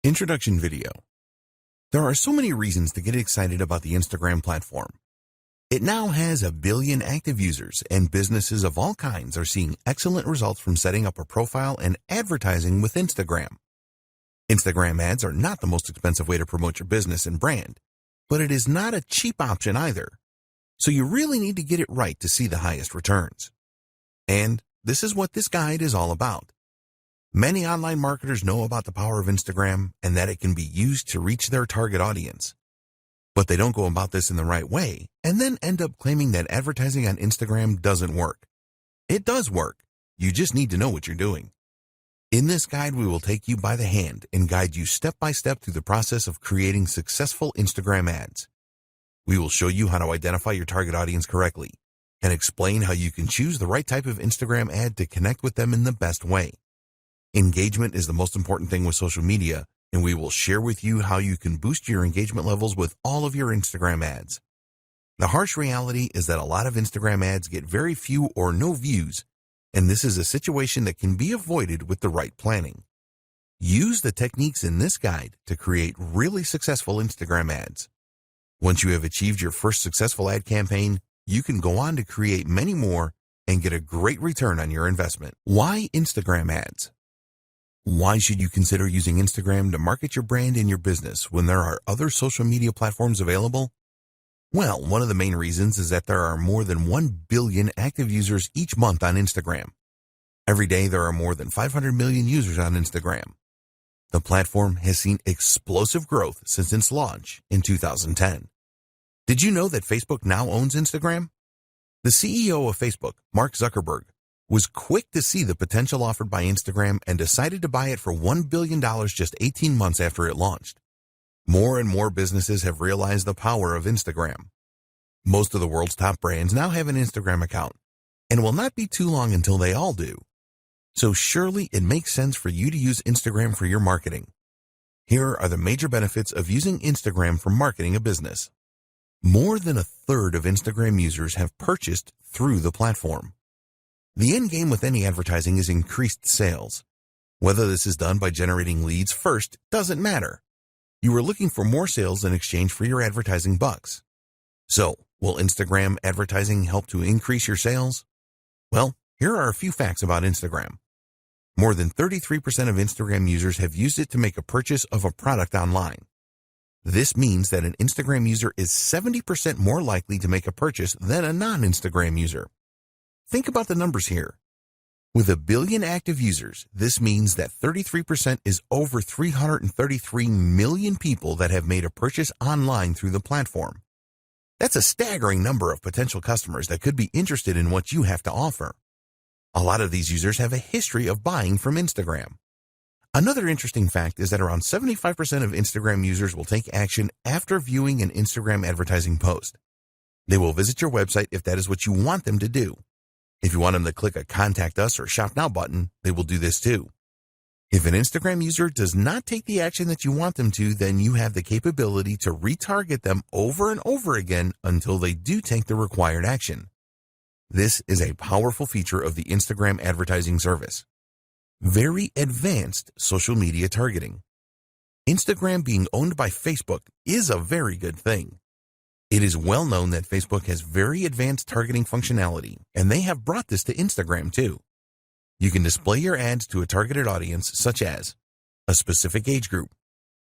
Introduction video. There are so many reasons to get excited about the Instagram platform. It now has 1 billion active users, and businesses of all kinds are seeing excellent results from setting up a profile and advertising with Instagram. Instagram ads are not the most expensive way to promote your business and brand, but it is not a cheap option either. So you really need to get it right to see the highest returns. And this is what this guide is all about. Many online marketers know about the power of Instagram and that it can be used to reach their target audience. But they don't go about this in the right way and then end up claiming that advertising on Instagram doesn't work. It does work. You just need to know what you're doing. In this guide, we will take you by the hand and guide you step by step through the process of creating successful Instagram ads. We will show you how to identify your target audience correctly and explain how you can choose the right type of Instagram ad to connect with them in the best way. Engagement is the most important thing with social media, and we will share with you how you can boost your engagement levels with all of your Instagram ads. The harsh reality is that a lot of Instagram ads get very few or no views, and this is a situation that can be avoided with the right planning. Use the techniques in this guide to create really successful Instagram ads. Once you have achieved your first successful ad campaign, you can go on to create many more and get a great return on your investment. Why Instagram ads? Why should you consider using Instagram to market your brand and your business when there are other social media platforms available? Well, one of the main reasons is that there are more than 1 billion active users each month on Instagram. Every day there are more than 500 million users on Instagram. The platform has seen explosive growth since its launch in 2010. Did you know that Facebook now owns Instagram? The CEO of Facebook, Mark Zuckerberg, was quick to see the potential offered by Instagram and decided to buy it for $1 billion just 18 months after it launched. More and more businesses have realized the power of Instagram. Most of the world's top brands now have an Instagram account, and it will not be too long until they all do. So surely it makes sense for you to use Instagram for your marketing. Here are the major benefits of using Instagram for marketing a business. More than 1/3 of Instagram users have purchased through the platform. The end game with any advertising is increased sales. Whether this is done by generating leads first doesn't matter. You are looking for more sales in exchange for your advertising bucks. So, will Instagram advertising help to increase your sales? Well, here are a few facts about Instagram. More than 33% of Instagram users have used it to make a purchase of a product online. This means that an Instagram user is 70% more likely to make a purchase than a non-Instagram user. Think about the numbers here. With 1 billion active users, this means that 33% is over 333 million people that have made a purchase online through the platform. That's a staggering number of potential customers that could be interested in what you have to offer. A lot of these users have a history of buying from Instagram. Another interesting fact is that around 75% of Instagram users will take action after viewing an Instagram advertising post. They will visit your website if that is what you want them to do. If you want them to click a Contact Us or Shop Now button, they will do this too. If an Instagram user does not take the action that you want them to, then you have the capability to retarget them over and over again until they do take the required action. This is a powerful feature of the Instagram advertising service. Very advanced social media targeting. Instagram being owned by Facebook is a very good thing. It is well known that Facebook has very advanced targeting functionality, and they have brought this to Instagram too. You can display your ads to a targeted audience such as a specific age group,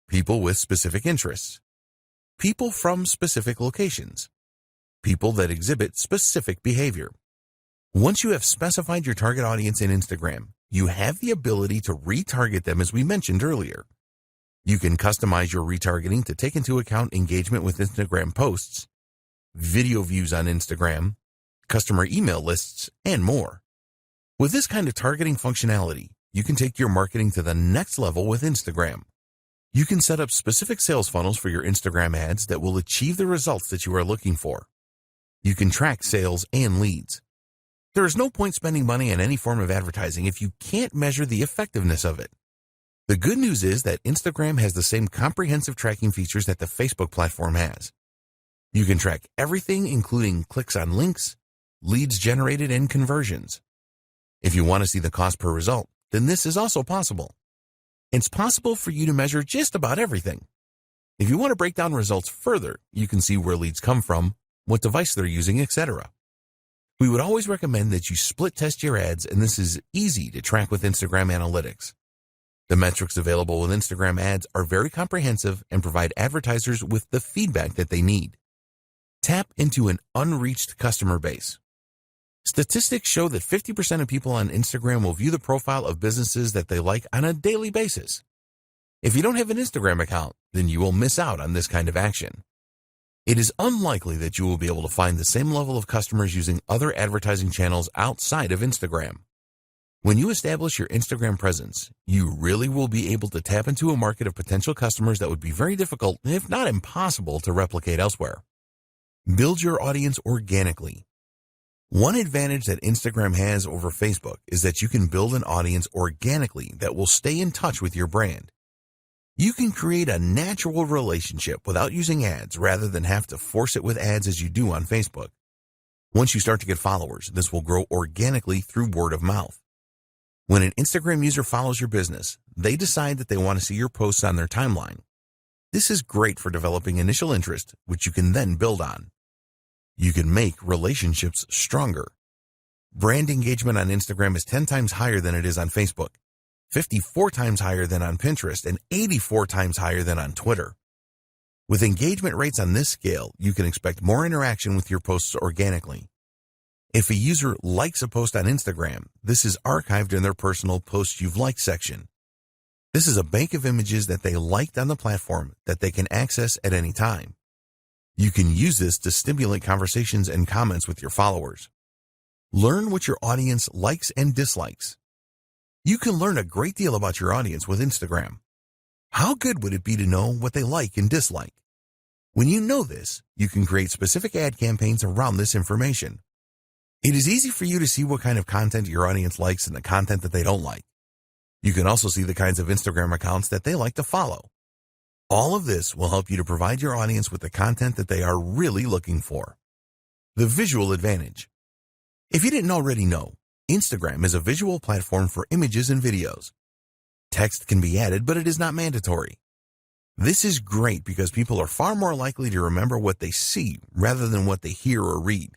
people with specific interests, people from specific locations, people that exhibit specific behavior. Once you have specified your target audience in Instagram, you have the ability to retarget them as we mentioned earlier. You can customize your retargeting to take into account engagement with Instagram posts, video views on Instagram, customer email lists, and more. With this kind of targeting functionality, you can take your marketing to the next level with Instagram. You can set up specific sales funnels for your Instagram ads that will achieve the results that you are looking for. You can track sales and leads. There is no point spending money on any form of advertising if you can't measure the effectiveness of it. The good news is that Instagram has the same comprehensive tracking features that the Facebook platform has. You can track everything, including clicks on links, leads generated, and conversions. If you want to see the cost per result, then this is also possible. It's possible for you to measure just about everything. If you want to break down results further, you can see where leads come from, what device they're using, etc. We would always recommend that you split test your ads, and this is easy to track with Instagram Analytics. The metrics available with Instagram ads are very comprehensive and provide advertisers with the feedback that they need. Tap into an unreached customer base. Statistics show that 50% of people on Instagram will view the profile of businesses that they like on a daily basis. If you don't have an Instagram account, then you will miss out on this kind of action. It is unlikely that you will be able to find the same level of customers using other advertising channels outside of Instagram. When you establish your Instagram presence, you really will be able to tap into a market of potential customers that would be very difficult, if not impossible, to replicate elsewhere. Build your audience organically. One advantage that Instagram has over Facebook is that you can build an audience organically that will stay in touch with your brand. You can create a natural relationship without using ads rather than have to force it with ads as you do on Facebook. Once you start to get followers, this will grow organically through word of mouth. When an Instagram user follows your business, they decide that they want to see your posts on their timeline. This is great for developing initial interest, which you can then build on. You can make relationships stronger. Brand engagement on Instagram is 10 times higher than it is on Facebook, 54 times higher than on Pinterest, and 84 times higher than on Twitter. With engagement rates on this scale, you can expect more interaction with your posts organically. If a user likes a post on Instagram, this is archived in their personal Posts You've Liked section. This is a bank of images that they liked on the platform that they can access at any time. You can use this to stimulate conversations and comments with your followers. Learn what your audience likes and dislikes. You can learn a great deal about your audience with Instagram. How good would it be to know what they like and dislike? When you know this, you can create specific ad campaigns around this information. It is easy for you to see what kind of content your audience likes and the content that they don't like. You can also see the kinds of Instagram accounts that they like to follow. All of this will help you to provide your audience with the content that they are really looking for. The visual advantage. If you didn't already know, Instagram is a visual platform for images and videos. Text can be added, but it is not mandatory. This is great because people are far more likely to remember what they see rather than what they hear or read.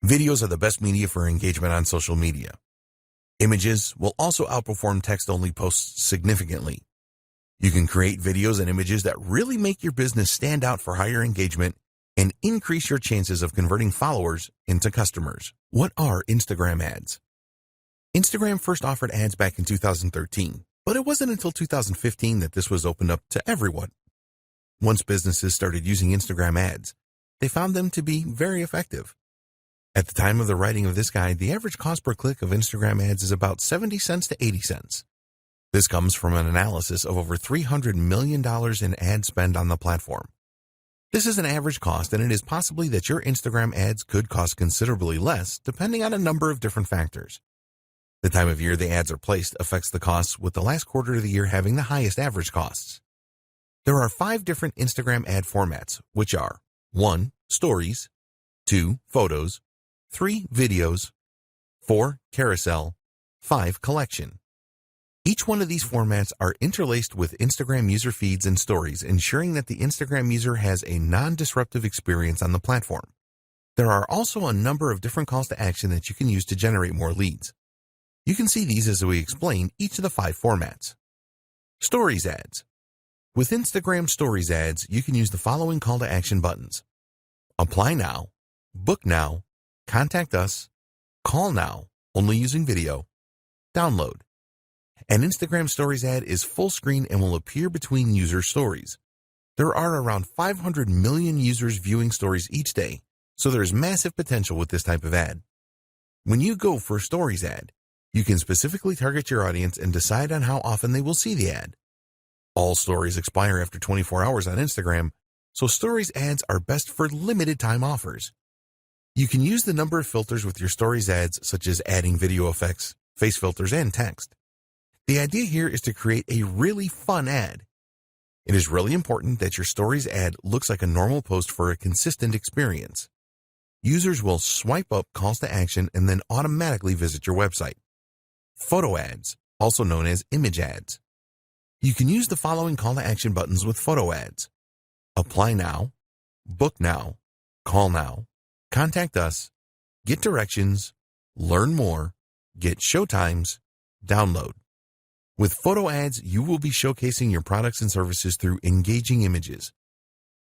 Videos are the best media for engagement on social media. Images will also outperform text-only posts significantly. You can create videos and images that really make your business stand out for higher engagement and increase your chances of converting followers into customers. What are Instagram ads? Instagram first offered ads back in 2013, but it wasn't until 2015 that this was opened up to everyone. Once businesses started using Instagram ads, they found them to be very effective. At the time of the writing of this guide, the average cost per click of Instagram ads is about 70 cents to 80 cents. This comes from an analysis of over $300 million in ad spend on the platform. This is an average cost, and it is possibly that your Instagram ads could cost considerably less, depending on a number of different factors. The time of year the ads are placed affects the costs, with the last quarter of the year having the highest average costs. There are 5 different Instagram ad formats, which are 1. Stories, 2. Photos, 3. Videos, 4. Carousel, 5. Collection. Each one of these formats are interlaced with Instagram user feeds and stories, ensuring that the Instagram user has a non-disruptive experience on the platform. There are also a number of different calls to action that you can use to generate more leads. You can see these as we explain each of the 5 formats. Stories ads. With Instagram Stories ads, you can use the following call to action buttons: Apply now, Book now, Contact us, Call now, only using video, Download. An Instagram Stories ad is full screen and will appear between user stories. There are around 500 million users viewing stories each day, so there is massive potential with this type of ad. When you go for a Stories ad, you can specifically target your audience and decide on how often they will see the ad. All stories expire after 24 hours on Instagram, so Stories ads are best for limited time offers. You can use the number of filters with your Stories ads, such as adding video effects, face filters, and text. The idea here is to create a really fun ad. It is really important that your Stories ad looks like a normal post for a consistent experience. Users will swipe up calls to action and then automatically visit your website. Photo ads, also known as image ads. You can use the following call to action buttons with photo ads. Apply now, book now, call now, contact us, get directions, learn more, get showtimes, download. With photo ads, you will be showcasing your products and services through engaging images.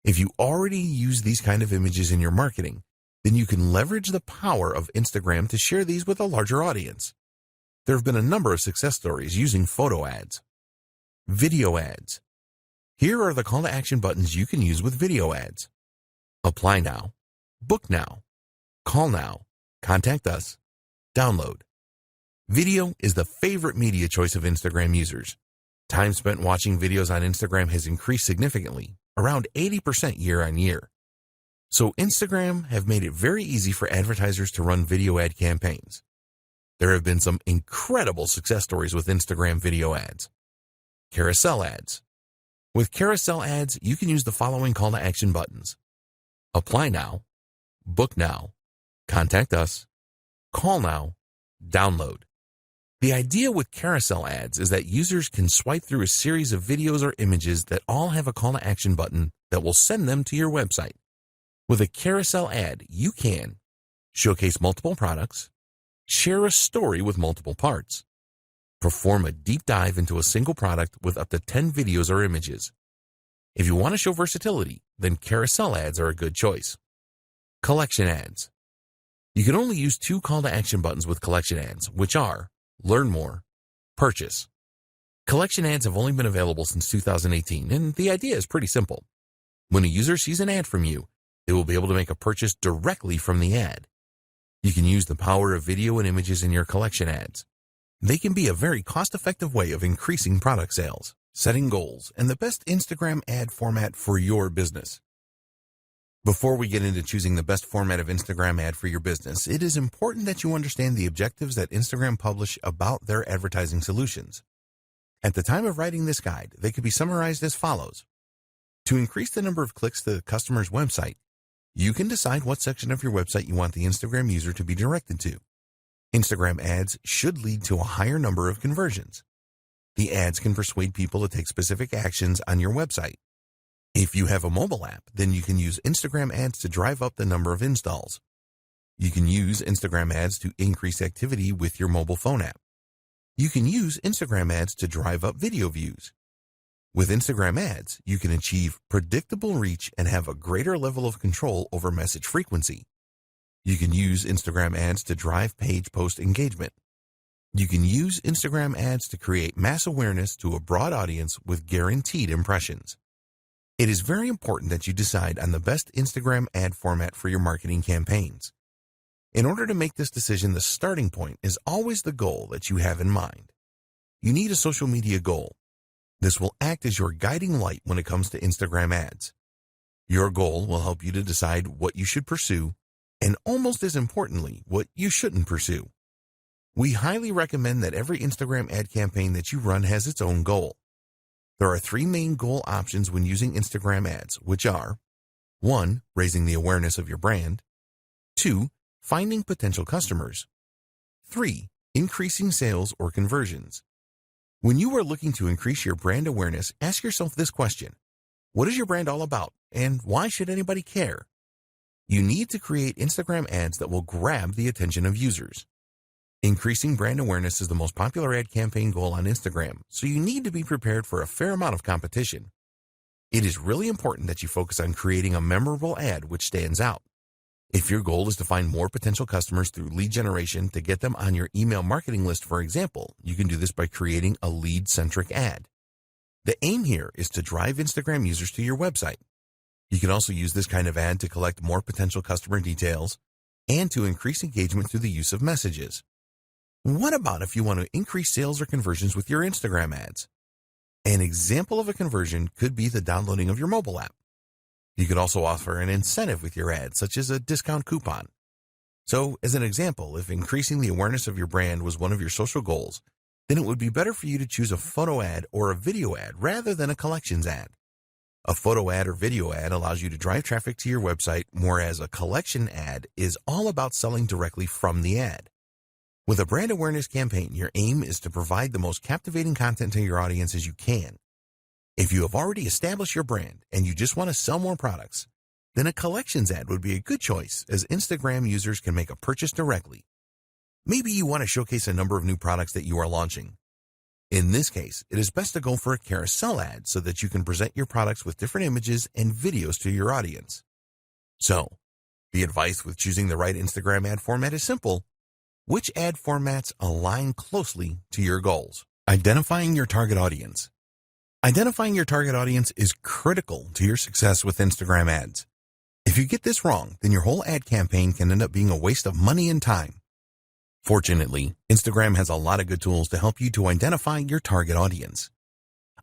If you already use these kind of images in your marketing, then you can leverage the power of Instagram to share these with a larger audience. There have been a number of success stories using photo ads. Video ads. Here are the call to action buttons you can use with video ads. Apply now, book now, call now, contact us, download. Video is the favorite media choice of Instagram users. Time spent watching videos on Instagram has increased significantly, around 80% year on year. So Instagram have made it very easy for advertisers to run video ad campaigns. There have been some incredible success stories with Instagram video ads. Carousel ads. With carousel ads, you can use the following call to action buttons. Apply now, book now, contact us, call now, download. The idea with carousel ads is that users can swipe through a series of videos or images that all have a call to action button that will send them to your website. With a carousel ad, you can showcase multiple products, share a story with multiple parts, perform a deep dive into a single product with up to 10 videos or images. If you want to show versatility, then carousel ads are a good choice. Collection ads. You can only use two call to action buttons with collection ads, which are learn more, purchase. Collection ads have only been available since 2018, and the idea is pretty simple. When a user sees an ad from you, they will be able to make a purchase directly from the ad. You can use the power of video and images in your collection ads. They can be a very cost-effective way of increasing product sales, setting goals, and the best Instagram ad format for your business. Before we get into choosing the best format of Instagram ad for your business, it is important that you understand the objectives that Instagram publish about their advertising solutions. At the time of writing this guide, they could be summarized as follows. To increase the number of clicks to the customer's website, you can decide what section of your website you want the Instagram user to be directed to. Instagram ads should lead to a higher number of conversions. The ads can persuade people to take specific actions on your website. If you have a mobile app, then you can use Instagram ads to drive up the number of installs. You can use Instagram ads to increase activity with your mobile phone app. You can use Instagram ads to drive up video views. With Instagram ads, you can achieve predictable reach and have a greater level of control over message frequency. You can use Instagram ads to drive page post engagement. You can use Instagram ads to create mass awareness to a broad audience with guaranteed impressions. It is very important that you decide on the best Instagram ad format for your marketing campaigns. In order to make this decision, the starting point is always the goal that you have in mind. You need a social media goal. This will act as your guiding light when it comes to Instagram ads. Your goal will help you to decide what you should pursue, and almost as importantly, what you shouldn't pursue. We highly recommend that every Instagram ad campaign that you run has its own goal. There are three main goal options when using Instagram ads, which are 1. Raising the awareness of your brand. 2. Finding potential customers. 3. Increasing sales or conversions. When you are looking to increase your brand awareness, ask yourself this question. What is your brand all about, and why should anybody care? You need to create Instagram ads that will grab the attention of users. Increasing brand awareness is the most popular ad campaign goal on Instagram, so you need to be prepared for a fair amount of competition. It is really important that you focus on creating a memorable ad which stands out. If your goal is to find more potential customers through lead generation to get them on your email marketing list, for example, you can do this by creating a lead-centric ad. The aim here is to drive Instagram users to your website. You can also use this kind of ad to collect more potential customer details and to increase engagement through the use of messages. What about if you want to increase sales or conversions with your Instagram ads? An example of a conversion could be the downloading of your mobile app. You could also offer an incentive with your ad, such as a discount coupon. So, as an example, if increasing the awareness of your brand was one of your social goals, then it would be better for you to choose a photo ad or a video ad rather than a collections ad. A photo ad or video ad allows you to drive traffic to your website, whereas a collection ad is all about selling directly from the ad. With a brand awareness campaign, your aim is to provide the most captivating content to your audience as you can, If you have already established your brand and you just want to sell more products, then a collections ad would be a good choice, as Instagram users can make a purchase directly. Maybe you want to showcase a number of new products that you are launching. In this case, it is best to go for a carousel ad so that you can present your products with different images and videos to your audience. So, the advice with choosing the right Instagram ad format is simple. Which ad formats align closely to your goals? Identifying your target audience. Identifying your target audience is critical to your success with Instagram ads. If you get this wrong, then your whole ad campaign can end up being a waste of money and time. Fortunately, Instagram has a lot of good tools to help you to identify your target audience.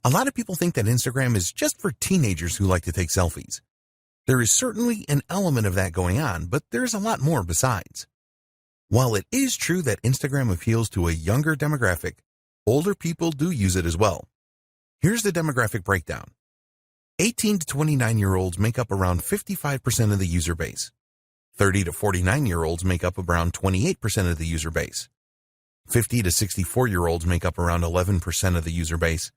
A lot of people think that Instagram is just for teenagers who like to take selfies. There is certainly an element of that going on, but there's a lot more besides. While it is true that Instagram appeals to a younger demographic, older people do use it as well. Here's the demographic breakdown. 18 to 29-year-olds make up around 55% of the user base. 30 to 49-year-olds make up around 28% of the user base. 50 to 64-year-olds make up around 11% of the user base.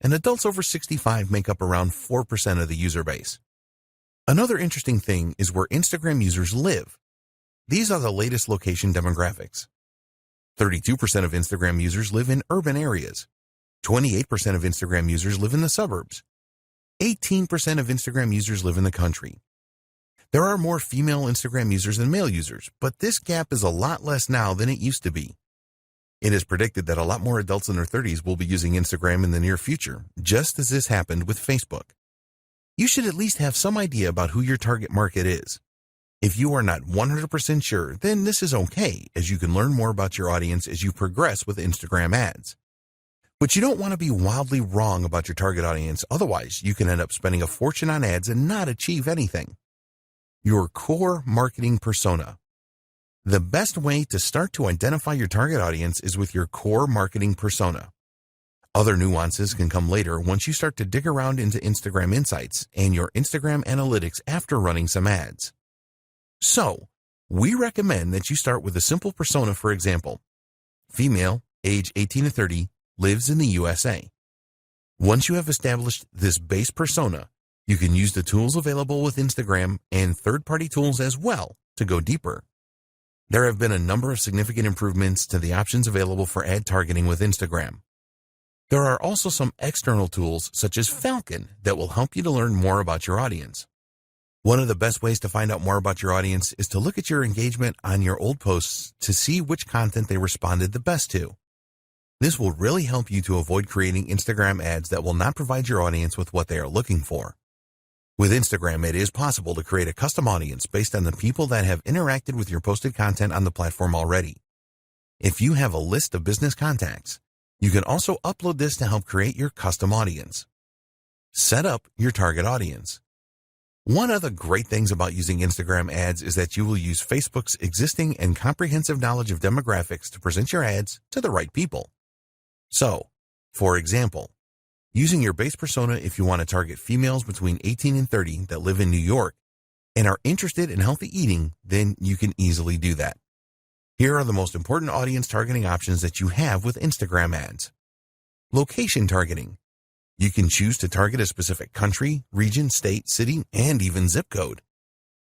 And adults over 65 make up around 4% of the user base. Another interesting thing is where Instagram users live. These are the latest location demographics. 32% of Instagram users live in urban areas. 28% of Instagram users live in the suburbs. 18% of Instagram users live in the country. There are more female Instagram users than male users, but this gap is a lot less now than it used to be. It is predicted that a lot more adults in their 30s will be using Instagram in the near future, just as this happened with Facebook. You should at least have some idea about who your target market is. If you are not 100% sure, then this is okay, as you can learn more about your audience as you progress with Instagram ads. But you don't want to be wildly wrong about your target audience, otherwise you can end up spending a fortune on ads and not achieve anything. Your core marketing persona. The best way to start to identify your target audience is with your core marketing persona. Other nuances can come later once you start to dig around into Instagram Insights and your Instagram Analytics after running some ads. So, we recommend that you start with a simple persona. For example, female, age 18 to 30, lives in the USA. Once you have established this base persona, you can use the tools available with Instagram and third-party tools as well to go deeper. There have been a number of significant improvements to the options available for ad targeting with Instagram. There are also some external tools such as Falcon that will help you to learn more about your audience. One of the best ways to find out more about your audience is to look at your engagement on your old posts to see which content they responded the best to. This will really help you to avoid creating Instagram ads that will not provide your audience with what they are looking for. With Instagram, it is possible to create a custom audience based on the people that have interacted with your posted content on the platform already. If you have a list of business contacts, you can also upload this to help create your custom audience. Set up your target audience. One of the great things about using Instagram ads is that you will use Facebook's existing and comprehensive knowledge of demographics to present your ads to the right people. So, for example, using your base persona if you want to target females between 18 and 30 that live in New York and are interested in healthy eating, then you can easily do that. Here are the most important audience targeting options that you have with Instagram ads. Location targeting. You can choose to target a specific country, region, state, city, and even zip code.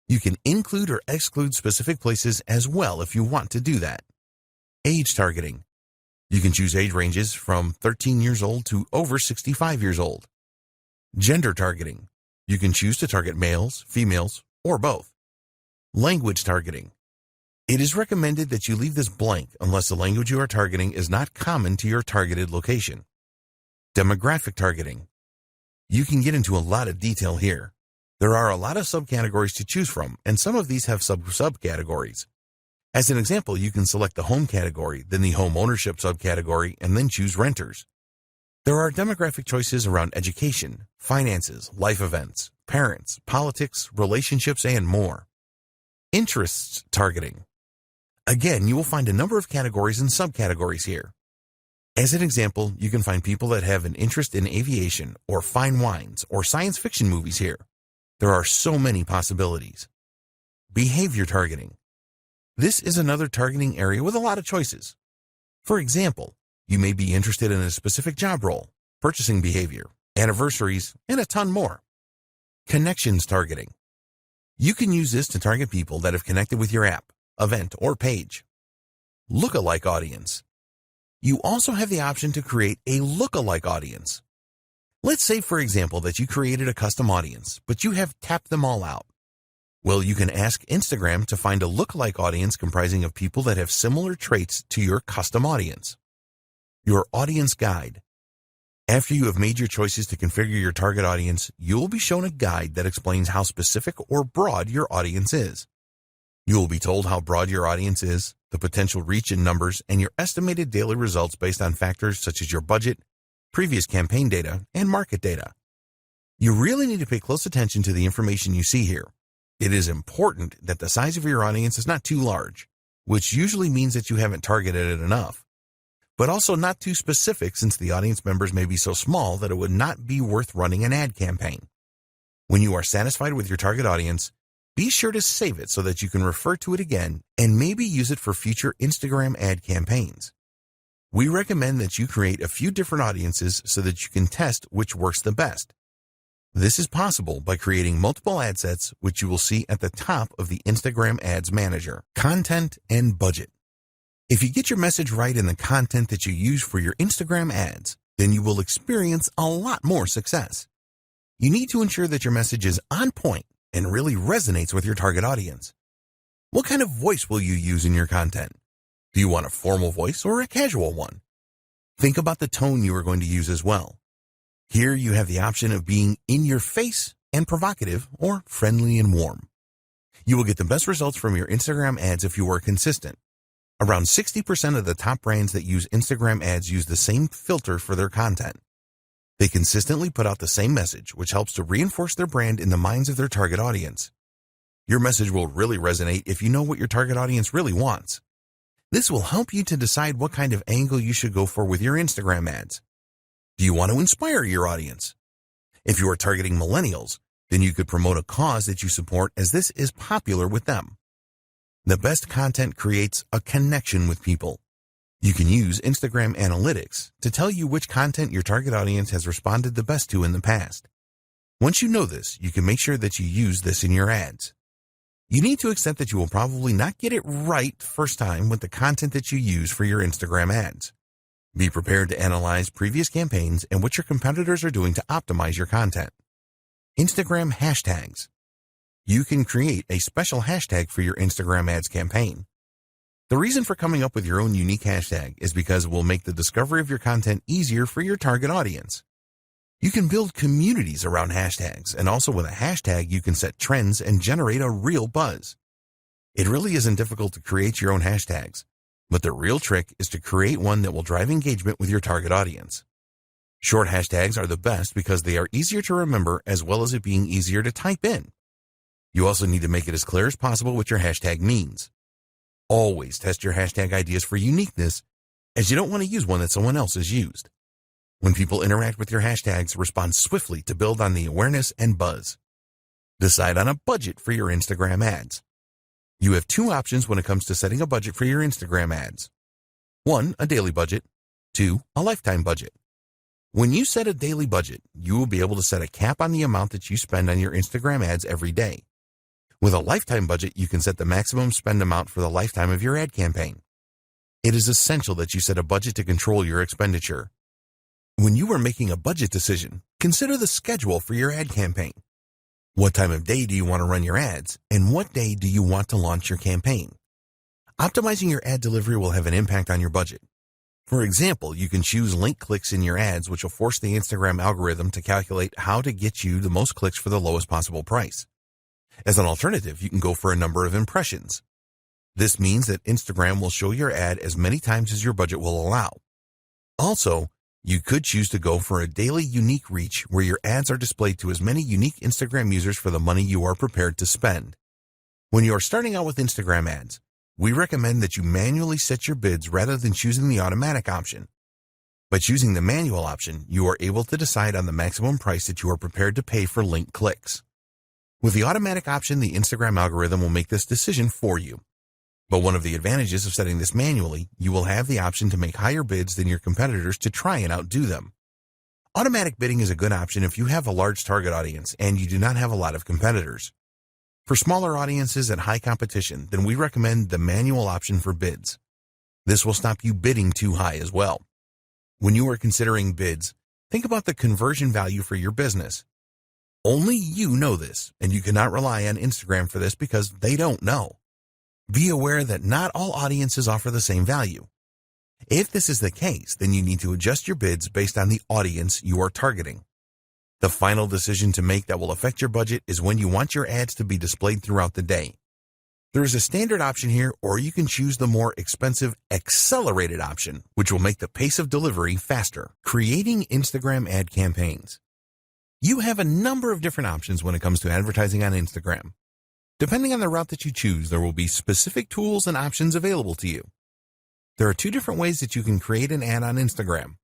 You can include or exclude specific places as well if you want to do that. Age targeting. You can choose age ranges from 13 years old to over 65 years old. Gender targeting. You can choose to target males, females, or both. Language targeting. It is recommended that you leave this blank unless the language you are targeting is not common to your targeted location. Demographic targeting. You can get into a lot of detail here. There are a lot of subcategories to choose from, and some of these have subcategories. As an example, you can select the home category, then the home ownership subcategory, and then choose renters. There are demographic choices around education, finances, life events, parents, politics, relationships, and more. Interests targeting. Again, you will find a number of categories and subcategories here. As an example, you can find people that have an interest in aviation or fine wines or science fiction movies here. There are so many possibilities. Behavior targeting. This is another targeting area with a lot of choices. For example, you may be interested in a specific job role, purchasing behavior, anniversaries, and a ton more. Connections targeting. You can use this to target people that have connected with your app, event, or page. Lookalike audience. You also have the option to create a lookalike audience. Let's say, for example, that you created a custom audience, but you have tapped them all out. Well, you can ask Instagram to find a lookalike audience comprising of people that have similar traits to your custom audience. Your audience guide. After you have made your choices to configure your target audience, you will be shown a guide that explains how specific or broad your audience is. You will be told how broad your audience is, the potential reach in numbers, and your estimated daily results based on factors such as your budget, previous campaign data, and market data. You really need to pay close attention to the information you see here. It is important that the size of your audience is not too large, which usually means that you haven't targeted it enough, but also not too specific since the audience members may be so small that it would not be worth running an ad campaign. When you are satisfied with your target audience, be sure to save it so that you can refer to it again and maybe use it for future Instagram ad campaigns. We recommend that you create a few different audiences so that you can test which works the best. This is possible by creating multiple ad sets, which you will see at the top of the Instagram Ads Manager. Content and budget. If you get your message right in the content that you use for your Instagram ads, then you will experience a lot more success. You need to ensure that your message is on point and really resonates with your target audience. What kind of voice will you use in your content? Do you want a formal voice or a casual one? Think about the tone you are going to use as well. Here you have the option of being in your face and provocative or friendly and warm. You will get the best results from your Instagram ads if you are consistent. Around 60% of the top brands that use Instagram ads use the same filter for their content. They consistently put out the same message, which helps to reinforce their brand in the minds of their target audience. Your message will really resonate if you know what your target audience really wants. This will help you to decide what kind of angle you should go for with your Instagram ads. Do you want to inspire your audience? If you are targeting millennials, then you could promote a cause that you support as this is popular with them. The best content creates a connection with people. You can use Instagram Analytics to tell you which content your target audience has responded the best to in the past. Once you know this, you can make sure that you use this in your ads. You need to accept that you will probably not get it right first time with the content that you use for your Instagram ads. Be prepared to analyze previous campaigns and what your competitors are doing to optimize your content. Instagram hashtags. You can create a special hashtag for your Instagram ads campaign. The reason for coming up with your own unique hashtag is because it will make the discovery of your content easier for your target audience. You can build communities around hashtags, and also with a hashtag you can set trends and generate a real buzz. It really isn't difficult to create your own hashtags, but the real trick is to create one that will drive engagement with your target audience. Short hashtags are the best because they are easier to remember as well as it being easier to type in. You also need to make it as clear as possible what your hashtag means. Always test your hashtag ideas for uniqueness, as you don't want to use one that someone else has used. When people interact with your hashtags, respond swiftly to build on the awareness and buzz. Decide on a budget for your Instagram ads. You have two options when it comes to setting a budget for your Instagram ads. 1, a daily budget. 2, a lifetime budget. When you set a daily budget, you will be able to set a cap on the amount that you spend on your Instagram ads every day. With a lifetime budget, you can set the maximum spend amount for the lifetime of your ad campaign. It is essential that you set a budget to control your expenditure. When you are making a budget decision, consider the schedule for your ad campaign. What time of day do you want to run your ads, and what day do you want to launch your campaign? Optimizing your ad delivery will have an impact on your budget. For example, you can choose link clicks in your ads, which will force the Instagram algorithm to calculate how to get you the most clicks for the lowest possible price. As an alternative, you can go for a number of impressions. This means that Instagram will show your ad as many times as your budget will allow. Also, you could choose to go for a daily unique reach where your ads are displayed to as many unique Instagram users for the money you are prepared to spend. When you are starting out with Instagram ads, we recommend that you manually set your bids rather than choosing the automatic option. By choosing the manual option, you are able to decide on the maximum price that you are prepared to pay for link clicks. With the automatic option, the Instagram algorithm will make this decision for you. But one of the advantages of setting this manually, you will have the option to make higher bids than your competitors to try and outdo them. Automatic bidding is a good option if you have a large target audience and you do not have a lot of competitors. For smaller audiences at high competition, then we recommend the manual option for bids. This will stop you bidding too high as well. When you are considering bids, think about the conversion value for your business. Only you know this, and you cannot rely on Instagram for this because they don't know. Be aware that not all audiences offer the same value. If this is the case, then you need to adjust your bids based on the audience you are targeting. The final decision to make that will affect your budget is when you want your ads to be displayed throughout the day. There is a standard option here, or you can choose the more expensive accelerated option, which will make the pace of delivery faster. Creating Instagram ad campaigns. You have a number of different options when it comes to advertising on Instagram. Depending on the route that you choose, there will be specific tools and options available to you. There are 2 different ways that you can create an ad on Instagram.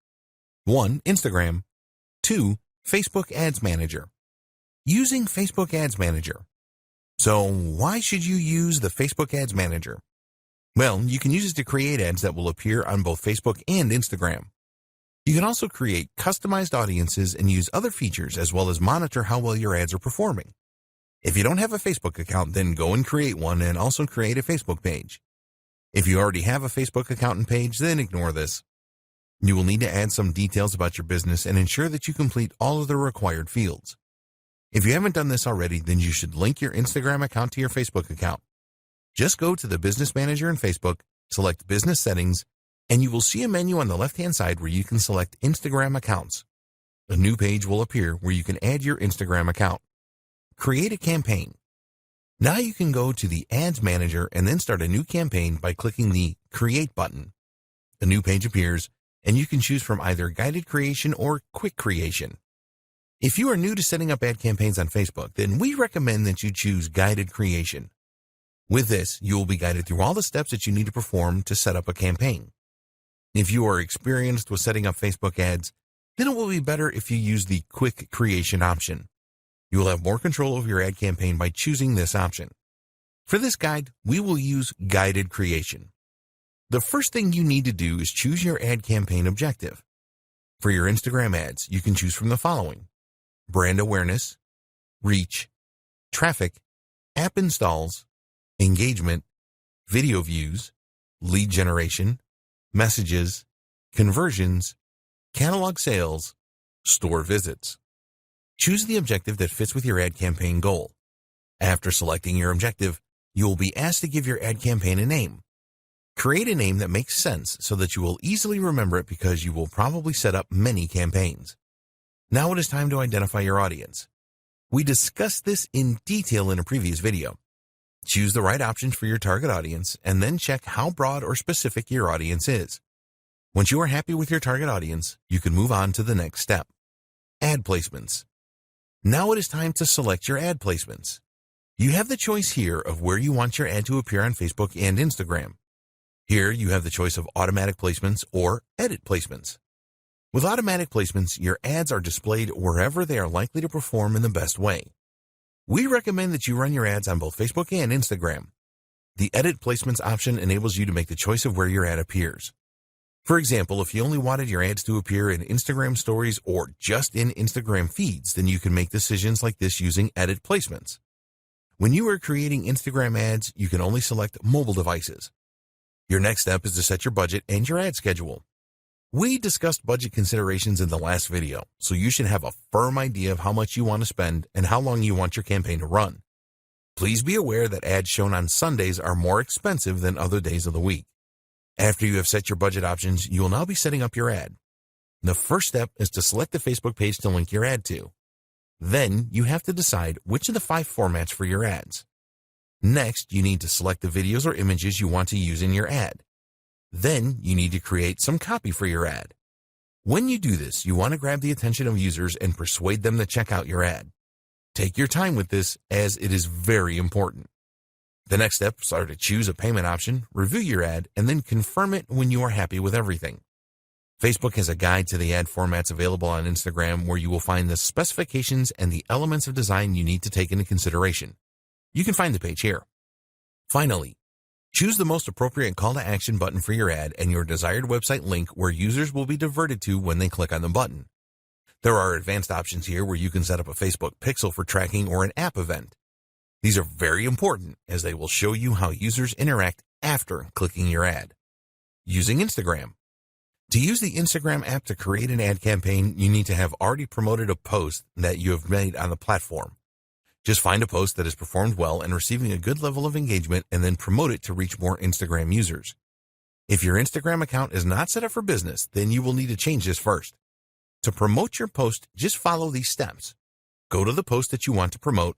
1. Instagram. 2. Facebook Ads Manager. Using Facebook Ads Manager. So why should you use the Facebook Ads Manager? Well, you can use it to create ads that will appear on both Facebook and Instagram. You can also create customized audiences and use other features as well as monitor how well your ads are performing. If you don't have a Facebook account, then go and create one and also create a Facebook page. If you already have a Facebook account and page, then ignore this. You will need to add some details about your business and ensure that you complete all of the required fields. If you haven't done this already, then you should link your Instagram account to your Facebook account. Just go to the Business Manager in Facebook, select Business Settings, and you will see a menu on the left-hand side where you can select Instagram accounts. A new page will appear where you can add your Instagram account. Create a campaign. Now you can go to the Ads Manager and then start a new campaign by clicking the Create button. A new page appears, and you can choose from either guided creation or quick creation. If you are new to setting up ad campaigns on Facebook, then we recommend that you choose guided creation. With this, you will be guided through all the steps that you need to perform to set up a campaign. If you are experienced with setting up Facebook ads, then it will be better if you use the quick creation option. You will have more control over your ad campaign by choosing this option. For this guide, we will use guided creation. The first thing you need to do is choose your ad campaign objective. For your Instagram ads, you can choose from the following: brand awareness, reach, traffic, app installs, engagement, video views, lead generation, messages, conversions, catalog sales, store visits. Choose the objective that fits with your ad campaign goal. After selecting your objective, you will be asked to give your ad campaign a name. Create a name that makes sense so that you will easily remember it because you will probably set up many campaigns. Now it is time to identify your audience. We discussed this in detail in a previous video. Choose the right options for your target audience and then check how broad or specific your audience is. Once you are happy with your target audience, you can move on to the next step: ad placements. Now it is time to select your ad placements. You have the choice here of where you want your ad to appear on Facebook and Instagram. Here you have the choice of automatic placements or edit placements. With automatic placements, your ads are displayed wherever they are likely to perform in the best way. We recommend that you run your ads on both Facebook and Instagram. The edit placements option enables you to make the choice of where your ad appears. For example, if you only wanted your ads to appear in Instagram stories or just in Instagram feeds, then you can make decisions like this using edit placements. When you are creating Instagram ads, you can only select mobile devices. Your next step is to set your budget and your ad schedule. We discussed budget considerations in the last video, so you should have a firm idea of how much you want to spend and how long you want your campaign to run. Please be aware that ads shown on Sundays are more expensive than other days of the week. After you have set your budget options, you will now be setting up your ad. The first step is to select the Facebook page to link your ad to. Then you have to decide which of the 5 formats for your ads. Next, you need to select the videos or images you want to use in your ad. Then you need to create some copy for your ad. When you do this, you want to grab the attention of users and persuade them to check out your ad. Take your time with this, as it is very important. The next steps are to choose a payment option, review your ad, and then confirm it when you are happy with everything. Facebook has a guide to the ad formats available on Instagram where you will find the specifications and the elements of design you need to take into consideration. You can find the page here. Finally, choose the most appropriate call to action button for your ad and your desired website link where users will be diverted to when they click on the button. There are advanced options here where you can set up a Facebook pixel for tracking or an app event. These are very important as they will show you how users interact after clicking your ad. Using Instagram. To use the Instagram app to create an ad campaign, you need to have already promoted a post that you have made on the platform. Just find a post that has performed well and receiving a good level of engagement and then promote it to reach more Instagram users. If your Instagram account is not set up for business, then you will need to change this first. To promote your post, just follow these steps. Go to the post that you want to promote.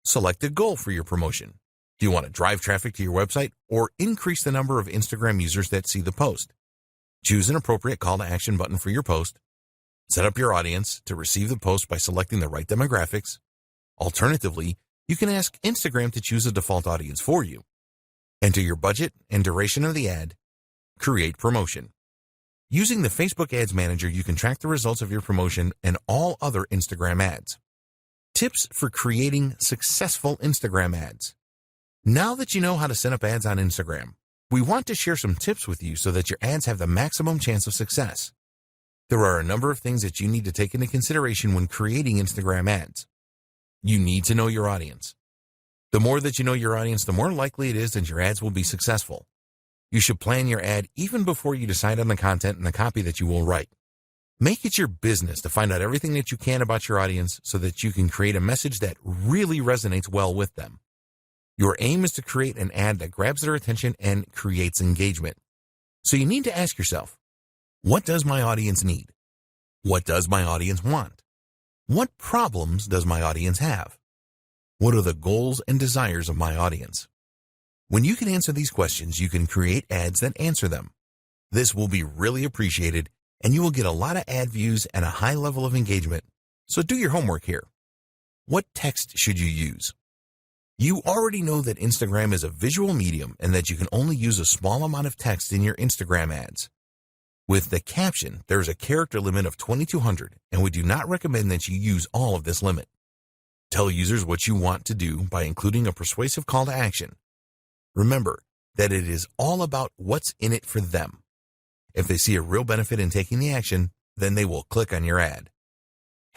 Select a goal for your promotion. Do you want to drive traffic to your website or increase the number of Instagram users that see the post? Choose an appropriate call to action button for your post. Set up your audience to receive the post by selecting the right demographics. Alternatively, you can ask Instagram to choose a default audience for you. Enter your budget and duration of the ad. Create promotion. Using the Facebook Ads Manager, you can track the results of your promotion and all other Instagram ads. Tips for creating successful Instagram ads. Now that you know how to set up ads on Instagram, we want to share some tips with you so that your ads have the maximum chance of success. There are a number of things that you need to take into consideration when creating Instagram ads. You need to know your audience. The more that you know your audience, the more likely it is that your ads will be successful. You should plan your ad even before you decide on the content and the copy that you will write. Make it your business to find out everything that you can about your audience so that you can create a message that really resonates well with them. Your aim is to create an ad that grabs their attention and creates engagement. So you need to ask yourself, what does my audience need? What does my audience want? What problems does my audience have? What are the goals and desires of my audience? When you can answer these questions, you can create ads that answer them. This will be really appreciated, and you will get a lot of ad views and a high level of engagement. So do your homework here. What text should you use? You already know that Instagram is a visual medium and that you can only use a small amount of text in your Instagram ads. With the caption, there is a character limit of 2,200, and we do not recommend that you use all of this limit. Tell users what you want to do by including a persuasive call to action. Remember that it is all about what's in it for them. If they see a real benefit in taking the action, then they will click on your ad.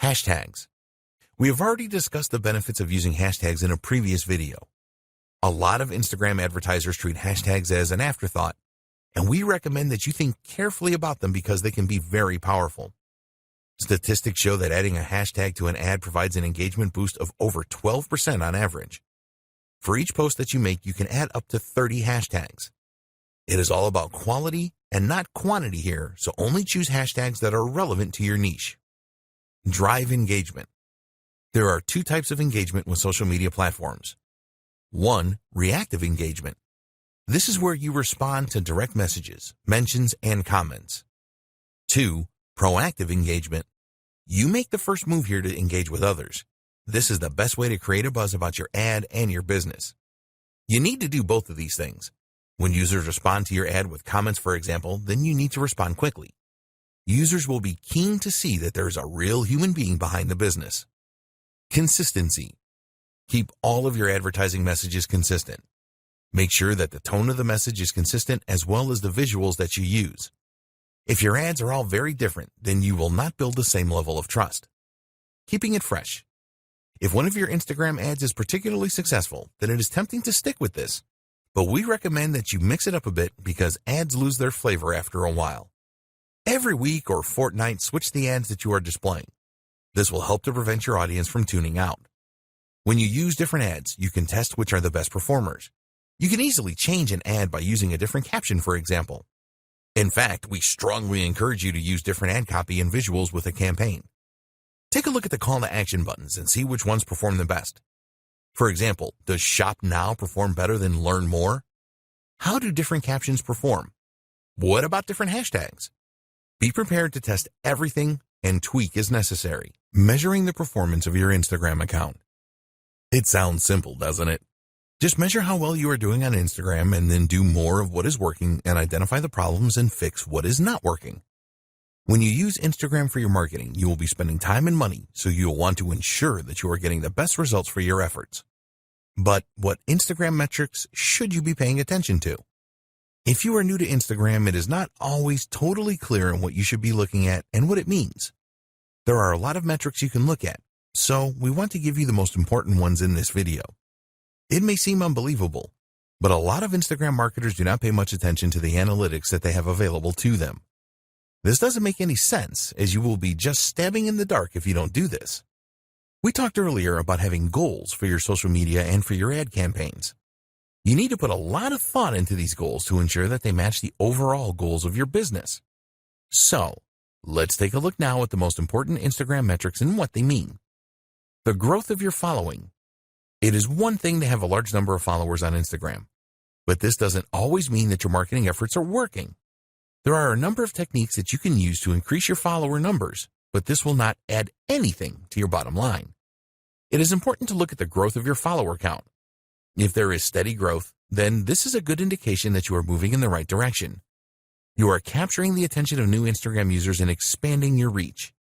Hashtags. We have already discussed the benefits of using hashtags in a previous video. A lot of Instagram advertisers treat hashtags as an afterthought, and we recommend that you think carefully about them because they can be very powerful. Statistics show that adding a hashtag to an ad provides an engagement boost of over 12% on average. For each post that you make, you can add up to 30 hashtags. It is all about quality and not quantity here, so only choose hashtags that are relevant to your niche. Drive engagement. There are two types of engagement with social media platforms. 1. Reactive engagement. This is where you respond to direct messages, mentions, and comments. 2. Proactive engagement. You make the first move here to engage with others. This is the best way to create a buzz about your ad and your business. You need to do both of these things. When users respond to your ad with comments, for example, then you need to respond quickly. Users will be keen to see that there is a real human being behind the business. Consistency. Keep all of your advertising messages consistent. Make sure that the tone of the message is consistent as well as the visuals that you use. If your ads are all very different, then you will not build the same level of trust. Keeping it fresh. If one of your Instagram ads is particularly successful, then it is tempting to stick with this. But we recommend that you mix it up a bit because ads lose their flavor after a while. Every week or fortnight, switch the ads that you are displaying. This will help to prevent your audience from tuning out. When you use different ads, you can test which are the best performers. You can easily change an ad by using a different caption, for example. In fact, we strongly encourage you to use different ad copy and visuals with a campaign. Take a look at the call to action buttons and see which ones perform the best. For example, does Shop Now perform better than Learn More? How do different captions perform? What about different hashtags? Be prepared to test everything and tweak as necessary. Measuring the performance of your Instagram account. It sounds simple, doesn't it? Just measure how well you are doing on Instagram and then do more of what is working and identify the problems and fix what is not working. When you use Instagram for your marketing, you will be spending time and money, so you'll want to ensure that you are getting the best results for your efforts. But what Instagram metrics should you be paying attention to? If you are new to Instagram, it is not always totally clear on what you should be looking at and what it means. There are a lot of metrics you can look at, so we want to give you the most important ones in this video. It may seem unbelievable, but a lot of Instagram marketers do not pay much attention to the analytics that they have available to them. This doesn't make any sense, as you will be just stabbing in the dark if you don't do this. We talked earlier about having goals for your social media and for your ad campaigns. You need to put a lot of thought into these goals to ensure that they match the overall goals of your business. So, let's take a look now at the most important Instagram metrics and what they mean. The growth of your following. It is one thing to have a large number of followers on Instagram, but this doesn't always mean that your marketing efforts are working. There are a number of techniques that you can use to increase your follower numbers, but this will not add anything to your bottom line. It is important to look at the growth of your follower count. If there is steady growth, then this is a good indication that you are moving in the right direction. You are capturing the attention of new Instagram users and expanding your reach.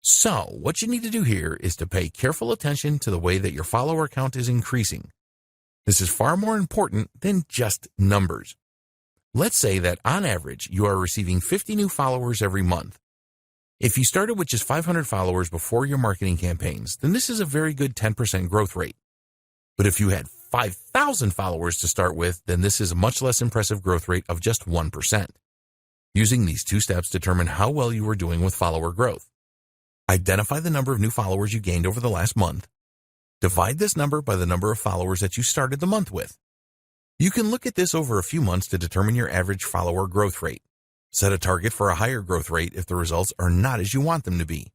So, what you need to do here is to pay careful attention to the way that your follower count is increasing. This is far more important than just numbers. Let's say that on average, you are receiving 50 new followers every month. If you started with just 500 followers before your marketing campaigns, then this is a very good 10% growth rate. But if you had 5,000 followers to start with, then this is a much less impressive growth rate of just 1%. Using these two steps determine how well you are doing with follower growth. Identify the number of new followers you gained over the last month. Divide this number by the number of followers that you started the month with. You can look at this over a few months to determine your average follower growth rate. Set a target for a higher growth rate if the results are not as you want them to be.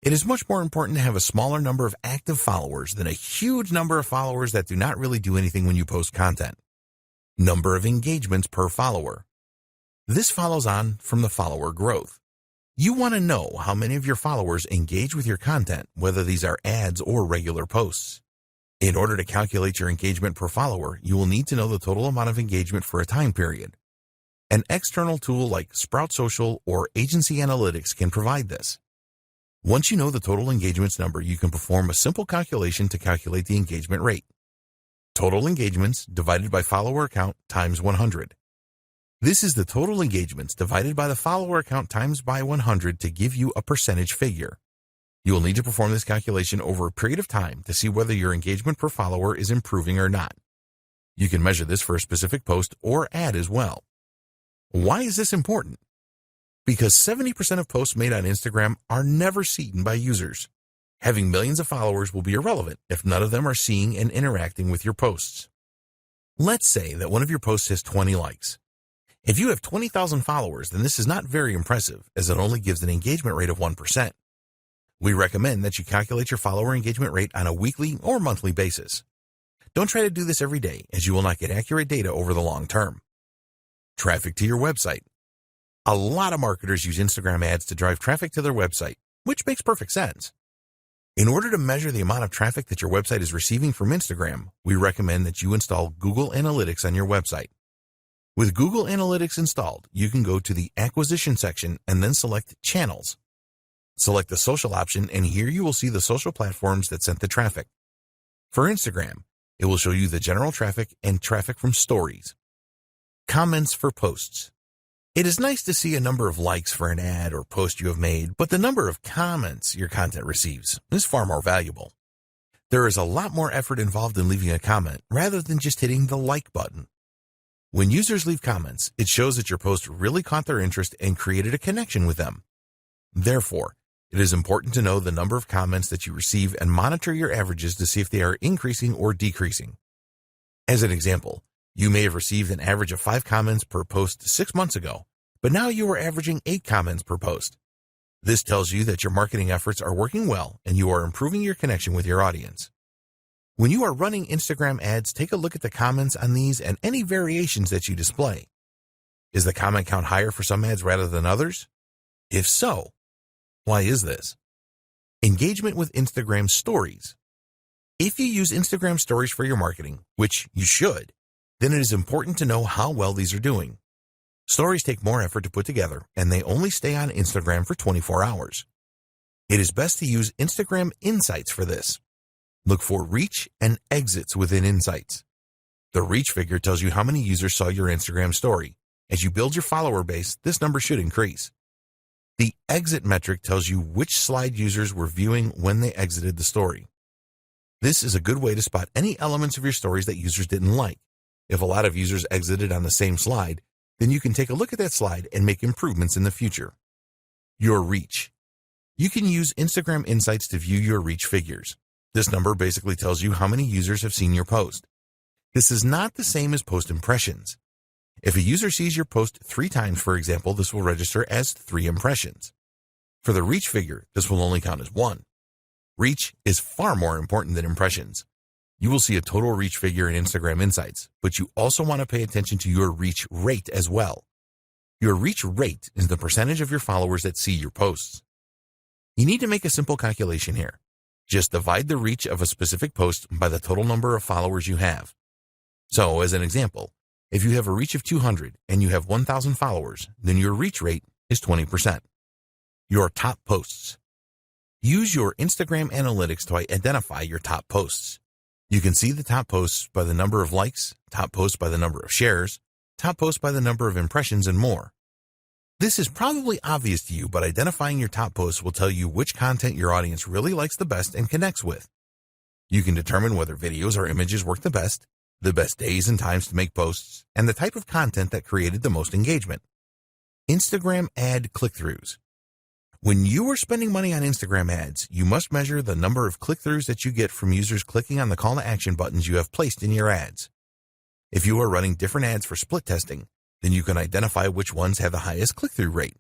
It is much more important to have a smaller number of active followers than a huge number of followers that do not really do anything when you post content. Number of engagements per follower. This follows on from the follower growth. You want to know how many of your followers engage with your content, whether these are ads or regular posts. In order to calculate your engagement per follower, you will need to know the total amount of engagement for a time period. An external tool like Sprout Social or Agency Analytics can provide this. Once you know the total engagements number, you can perform a simple calculation to calculate the engagement rate. Total engagements divided by follower count times 100. This is the total engagements divided by the follower count times by 100 to give you a percentage figure. You will need to perform this calculation over a period of time to see whether your engagement per follower is improving or not. You can measure this for a specific post or ad as well. Why is this important? Because 70% of posts made on Instagram are never seen by users. Having millions of followers will be irrelevant if none of them are seeing and interacting with your posts. Let's say that one of your posts has 20 likes. If you have 20,000 followers, then this is not very impressive, as it only gives an engagement rate of 1%. We recommend that you calculate your follower engagement rate on a weekly or monthly basis. Don't try to do this every day, as you will not get accurate data over the long term. Traffic to your website. A lot of marketers use Instagram ads to drive traffic to their website, which makes perfect sense. In order to measure the amount of traffic that your website is receiving from Instagram, we recommend that you install Google Analytics on your website. With Google Analytics installed, you can go to the Acquisition section and then select Channels. Select the social option, and here you will see the social platforms that sent the traffic. For Instagram, it will show you the general traffic and traffic from stories. Comments for posts. It is nice to see a number of likes for an ad or post you have made, but the number of comments your content receives is far more valuable. There is a lot more effort involved in leaving a comment rather than just hitting the like button. When users leave comments, it shows that your post really caught their interest and created a connection with them. Therefore, it is important to know the number of comments that you receive and monitor your averages to see if they are increasing or decreasing. As an example, you may have received an average of 5 comments per post 6 months ago, but now you are averaging 8 comments per post. This tells you that your marketing efforts are working well and you are improving your connection with your audience. When you are running Instagram ads, take a look at the comments on these and any variations that you display. Is the comment count higher for some ads rather than others? If so, why is this? Engagement with Instagram Stories. If you use Instagram Stories for your marketing, which you should, then it is important to know how well these are doing. Stories take more effort to put together, and they only stay on Instagram for 24 hours. It is best to use Instagram Insights for this. Look for reach and exits within Insights. The reach figure tells you how many users saw your Instagram story. As you build your follower base, this number should increase. The exit metric tells you which slide users were viewing when they exited the story. This is a good way to spot any elements of your stories that users didn't like. If a lot of users exited on the same slide, then you can take a look at that slide and make improvements in the future. Your reach. You can use Instagram Insights to view your reach figures. This number basically tells you how many users have seen your post. This is not the same as post impressions. If a user sees your post 3 times, for example, this will register as 3 impressions. For the reach figure, this will only count as 1. Reach is far more important than impressions. You will see a total reach figure in Instagram Insights, but you also want to pay attention to your reach rate as well. Your reach rate is the percentage of your followers that see your posts. You need to make a simple calculation here. Just divide the reach of a specific post by the total number of followers you have. So, as an example, if you have a reach of 200 and you have 1,000 followers, then your reach rate is 20%. Your top posts. Use your Instagram analytics to identify your top posts. You can see the top posts by the number of likes, top posts by the number of shares, top posts by the number of impressions, and more. This is probably obvious to you, but identifying your top posts will tell you which content your audience really likes the best and connects with. You can determine whether videos or images work the best days and times to make posts, and the type of content that created the most engagement. Instagram ad click-throughs. When you are spending money on Instagram ads, you must measure the number of click-throughs that you get from users clicking on the call to action buttons you have placed in your ads. If you are running different ads for split testing, then you can identify which ones have the highest click-through rate.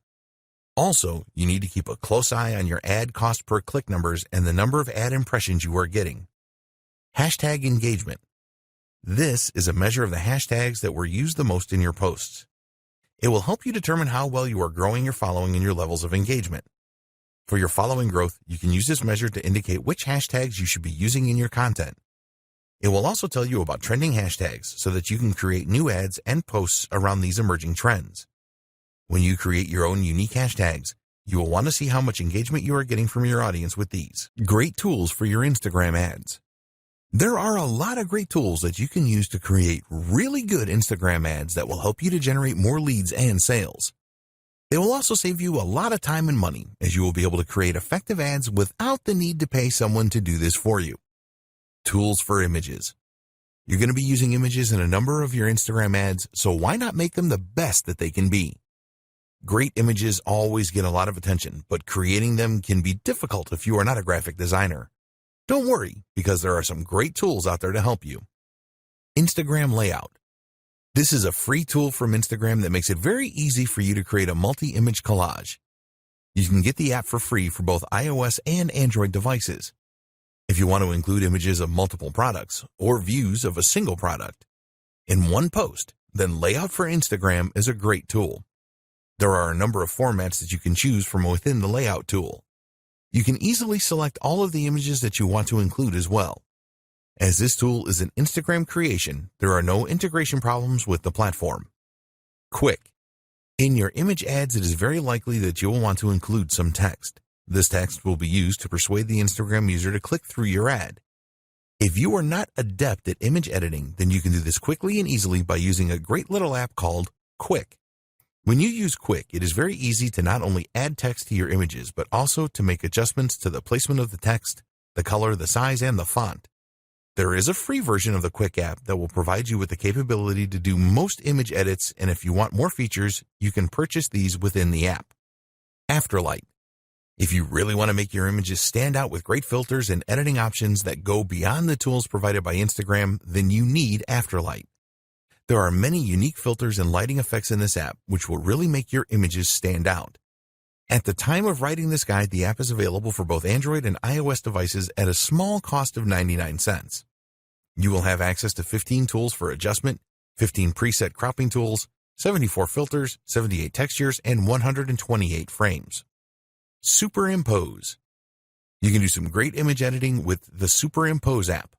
Also, you need to keep a close eye on your ad cost per click numbers and the number of ad impressions you are getting. Hashtag engagement. This is a measure of the hashtags that were used the most in your posts. It will help you determine how well you are growing your following and your levels of engagement. For your following growth, you can use this measure to indicate which hashtags you should be using in your content. It will also tell you about trending hashtags so that you can create new ads and posts around these emerging trends. When you create your own unique hashtags, you will want to see how much engagement you are getting from your audience with these. Great tools for your Instagram ads. There are a lot of great tools that you can use to create really good Instagram ads that will help you to generate more leads and sales. They will also save you a lot of time and money, as you will be able to create effective ads without the need to pay someone to do this for you. Tools for images. You're going to be using images in a number of your Instagram ads, so why not make them the best that they can be? Great images always get a lot of attention, but creating them can be difficult if you are not a graphic designer. Don't worry, because there are some great tools out there to help you. Instagram Layout. This is a free tool from Instagram that makes it very easy for you to create a multi-image collage. You can get the app for free for both iOS and Android devices. If you want to include images of multiple products or views of a single product in one post, then Layout for Instagram is a great tool. There are a number of formats that you can choose from within the Layout tool. You can easily select all of the images that you want to include as well. As this tool is an Instagram creation, there are no integration problems with the platform. Quick. In your image ads, it is very likely that you will want to include some text. This text will be used to persuade the Instagram user to click through your ad. If you are not adept at image editing, then you can do this quickly and easily by using a great little app called Quick. When you use Quick, it is very easy to not only add text to your images, but also to make adjustments to the placement of the text, the color, the size, and the font. There is a free version of the Quick app that will provide you with the capability to do most image edits, and if you want more features, you can purchase these within the app. Afterlight. If you really want to make your images stand out with great filters and editing options that go beyond the tools provided by Instagram, then you need Afterlight. There are many unique filters and lighting effects in this app, which will really make your images stand out. At the time of writing this guide, the app is available for both Android and iOS devices at a small cost of 99 cents. You will have access to 15 tools for adjustment, 15 preset cropping tools, 74 filters, 78 textures, and 128 frames. Superimpose. You can do some great image editing with the Superimpose app.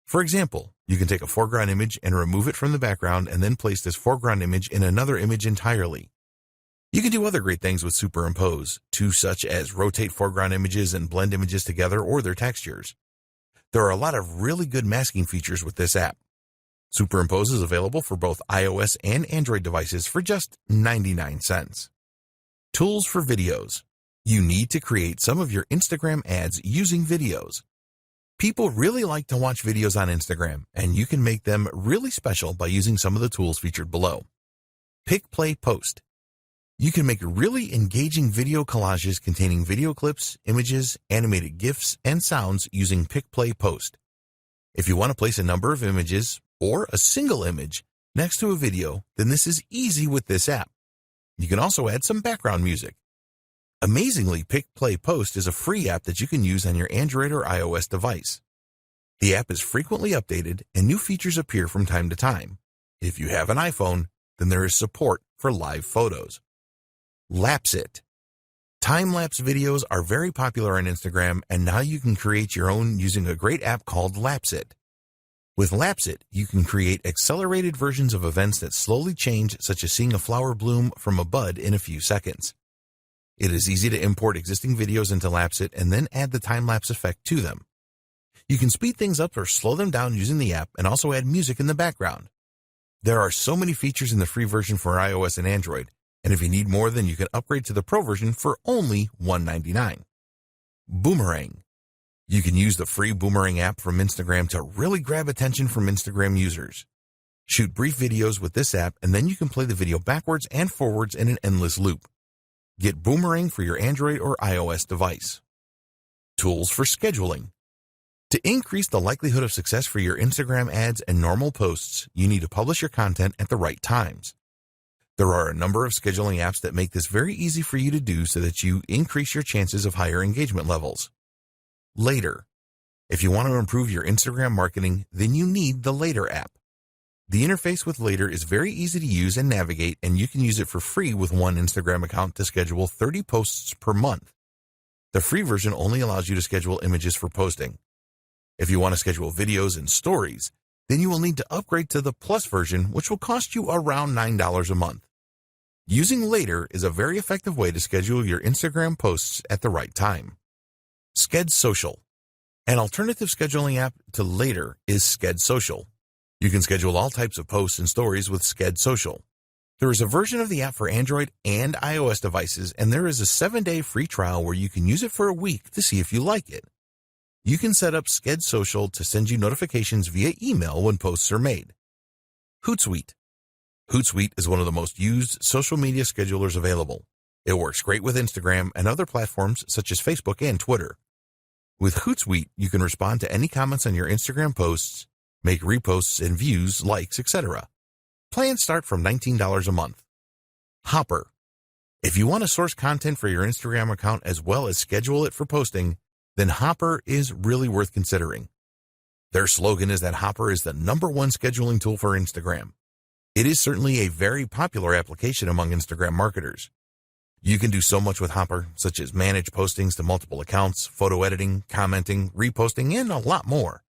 For example, you can take a foreground image and remove it from the background and then place this foreground image in another image entirely. You can do other great things with Superimpose, too, such as rotate foreground images and blend images together or their textures. There are a lot of really good masking features with this app. Superimpose is available for both iOS and Android devices for just 99 cents. Tools for videos. You need to create some of your Instagram ads using videos. People really like to watch videos on Instagram, and you can make them really special by using some of the tools featured below. Pick, Play, Post. You can make really engaging video collages containing video clips, images, animated GIFs, and sounds using Pick, Play, Post. If you want to place a number of images or a single image next to a video, then this is easy with this app. You can also add some background music. Amazingly, Pick, Play, Post is a free app that you can use on your Android or iOS device. The app is frequently updated and new features appear from time to time. If you have an iPhone, then there is support for live photos. Lapsit. Time-lapse videos are very popular on Instagram, and now you can create your own using a great app called Lapsit. With Lapsit, you can create accelerated versions of events that slowly change, such as seeing a flower bloom from a bud in a few seconds. It is easy to import existing videos into Lapsit and then add the time-lapse effect to them. You can speed things up or slow them down using the app and also add music in the background. There are so many features in the free version for iOS and Android, and if you need more, then you can upgrade to the Pro version for only $199. Boomerang. You can use the free Boomerang app from Instagram to really grab attention from Instagram users. Shoot brief videos with this app, and then you can play the video backwards and forwards in an endless loop. Get Boomerang for your Android or iOS device. Tools for scheduling. To increase the likelihood of success for your Instagram ads and normal posts, you need to publish your content at the right times. There are a number of scheduling apps that make this very easy for you to do so that you increase your chances of higher engagement levels. Later. If you want to improve your Instagram marketing, then you need the Later app. The interface with Later is very easy to use and navigate, and you can use it for free with one Instagram account to schedule 30 posts per month. The free version only allows you to schedule images for posting. If you want to schedule videos and stories, then you will need to upgrade to the Plus version, which will cost you around $9 a month. Using Later is a very effective way to schedule your Instagram posts at the right time. Sked Social. An alternative scheduling app to Later is Sked Social. You can schedule all types of posts and stories with Sked Social. There is a version of the app for Android and iOS devices, and there is a 7-day free trial where you can use it for a week to see if you like it. You can set up Sked Social to send you notifications via email when posts are made. Hootsuite. Hootsuite is one of the most used social media schedulers available. It works great with Instagram and other platforms such as Facebook and Twitter. With Hootsuite, you can respond to any comments on your Instagram posts, make reposts and views, likes, etc. Plans start from $19 a month. Hopper. If you want to source content for your Instagram account as well as schedule it for posting, then Hopper is really worth considering. Their slogan is that Hopper is the #1 scheduling tool for Instagram. It is certainly a very popular application among Instagram marketers. You can do so much with Hopper, such as manage postings to multiple accounts, photo editing, commenting, reposting, and a lot more.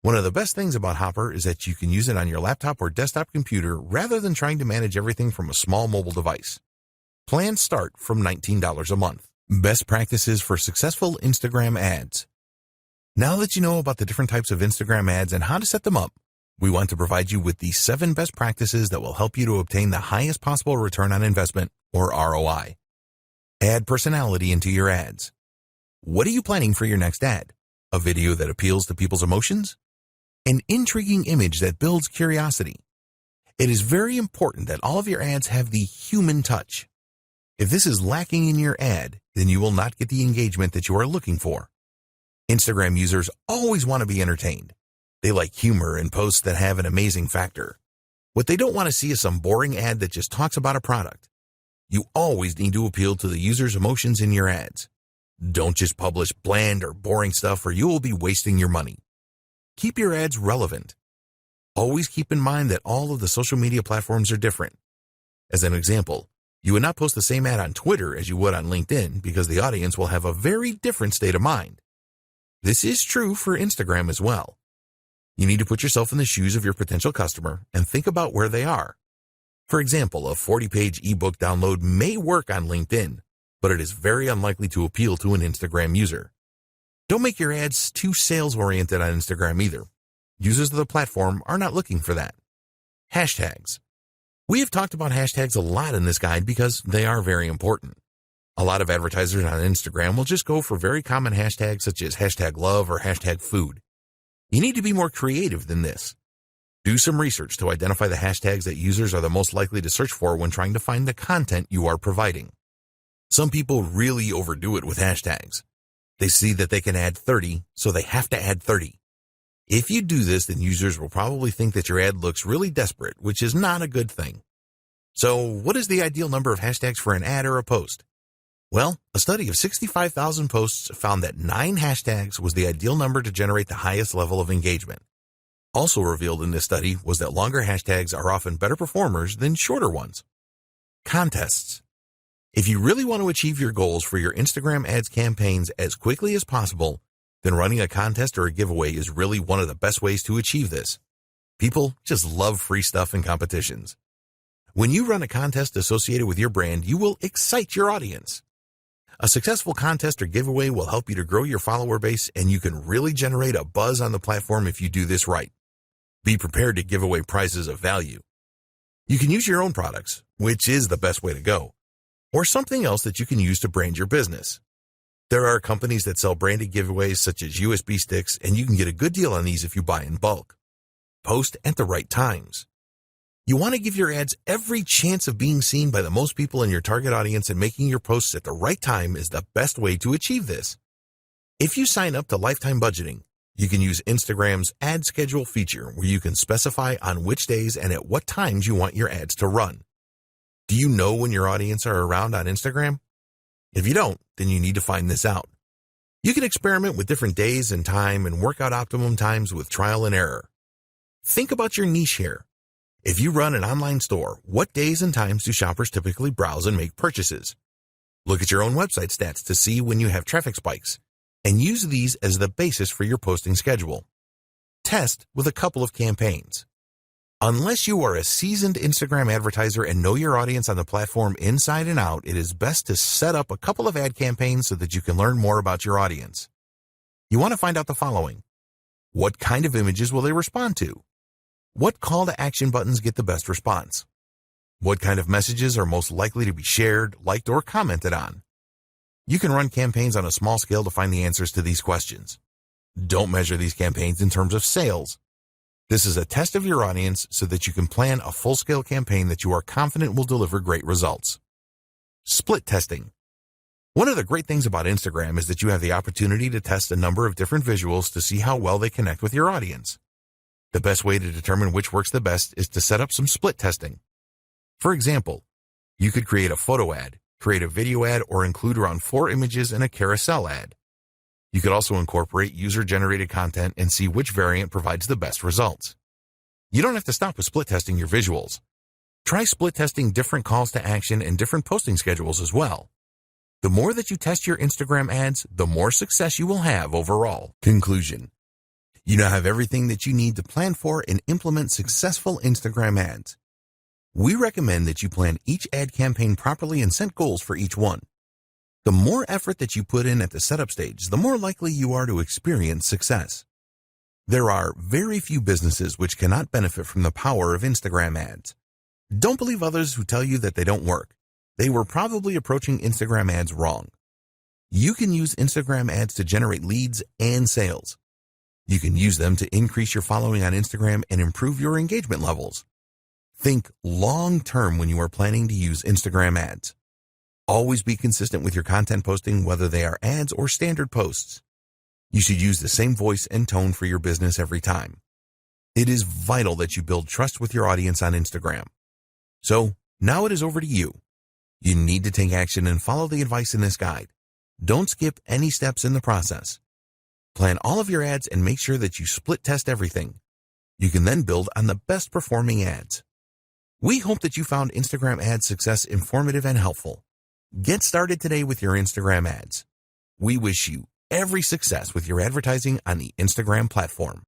One of the best things about Hopper is that you can use it on your laptop or desktop computer rather than trying to manage everything from a small mobile device. Plans start from $19 a month. Best practices for successful Instagram ads. Now that you know about the different types of Instagram ads and how to set them up, we want to provide you with the 7 best practices that will help you to obtain the highest possible return on investment, or ROI. Add personality into your ads. What are you planning for your next ad? A video that appeals to people's emotions? An intriguing image that builds curiosity? It is very important that all of your ads have the human touch. If this is lacking in your ad, then you will not get the engagement that you are looking for. Instagram users always want to be entertained. They like humor and posts that have an amazing factor. What they don't want to see is some boring ad that just talks about a product. You always need to appeal to the user's emotions in your ads. Don't just publish bland or boring stuff, or you will be wasting your money. Keep your ads relevant. Always keep in mind that all of the social media platforms are different. As an example, you would not post the same ad on Twitter as you would on LinkedIn because the audience will have a very different state of mind. This is true for Instagram as well. You need to put yourself in the shoes of your potential customer and think about where they are. For example, a 40-page ebook download may work on LinkedIn, but it is very unlikely to appeal to an Instagram user. Don't make your ads too sales-oriented on Instagram either. Users of the platform are not looking for that. Hashtags. We have talked about hashtags a lot in this guide because they are very important. A lot of advertisers on Instagram will just go for very common hashtags such as hashtag love or hashtag food. You need to be more creative than this. Do some research to identify the hashtags that users are the most likely to search for when trying to find the content you are providing. Some people really overdo it with hashtags. They see that they can add 30, so they have to add 30. If you do this, then users will probably think that your ad looks really desperate, which is not a good thing. So, what is the ideal number of hashtags for an ad or a post? Well, a study of 65,000 posts found that 9 hashtags was the ideal number to generate the highest level of engagement. Also revealed in this study was that longer hashtags are often better performers than shorter ones. Contests. If you really want to achieve your goals for your Instagram ads campaigns as quickly as possible, then running a contest or a giveaway is really one of the best ways to achieve this. People just love free stuff and competitions. When you run a contest associated with your brand, you will excite your audience. A successful contest or giveaway will help you to grow your follower base, and you can really generate a buzz on the platform if you do this right. Be prepared to give away prizes of value. You can use your own products, which is the best way to go, or something else that you can use to brand your business. There are companies that sell branded giveaways such as USB sticks, and you can get a good deal on these if you buy in bulk. Post at the right times. You want to give your ads every chance of being seen by the most people in your target audience, and making your posts at the right time is the best way to achieve this. If you sign up to lifetime budgeting, you can use Instagram's ad schedule feature where you can specify on which days and at what times you want your ads to run. Do you know when your audience are around on Instagram? If you don't, then you need to find this out. You can experiment with different days and time and work out optimum times with trial and error. Think about your niche here. If you run an online store, what days and times do shoppers typically browse and make purchases? Look at your own website stats to see when you have traffic spikes, and use these as the basis for your posting schedule. Test with a couple of campaigns. Unless you are a seasoned Instagram advertiser and know your audience on the platform inside and out, it is best to set up a couple of ad campaigns so that you can learn more about your audience. You want to find out the following. What kind of images will they respond to? What call to action buttons get the best response? What kind of messages are most likely to be shared, liked, or commented on? You can run campaigns on a small scale to find the answers to these questions. Don't measure these campaigns in terms of sales. This is a test of your audience so that you can plan a full-scale campaign that you are confident will deliver great results. Split testing. One of the great things about Instagram is that you have the opportunity to test a number of different visuals to see how well they connect with your audience. The best way to determine which works the best is to set up some split testing. For example, you could create a photo ad, create a video ad, or include around 4 images in a carousel ad. You could also incorporate user-generated content and see which variant provides the best results. You don't have to stop with split testing your visuals. Try split testing different calls to action and different posting schedules as well. The more that you test your Instagram ads, the more success you will have overall. Conclusion. You now have everything that you need to plan for and implement successful Instagram ads. We recommend that you plan each ad campaign properly and set goals for each one. The more effort that you put in at the setup stage, the more likely you are to experience success. There are very few businesses which cannot benefit from the power of Instagram ads. Don't believe others who tell you that they don't work. They were probably approaching Instagram ads wrong. You can use Instagram ads to generate leads and sales. You can use them to increase your following on Instagram and improve your engagement levels. Think long-term when you are planning to use Instagram ads. Always be consistent with your content posting, whether they are ads or standard posts. You should use the same voice and tone for your business every time. It is vital that you build trust with your audience on Instagram. So, now it is over to you. You need to take action and follow the advice in this guide. Don't skip any steps in the process. Plan all of your ads and make sure that you split test everything. You can then build on the best performing ads. We hope that you found Instagram ad success informative and helpful. Get started today with your Instagram ads. We wish you every success with your advertising on the Instagram platform.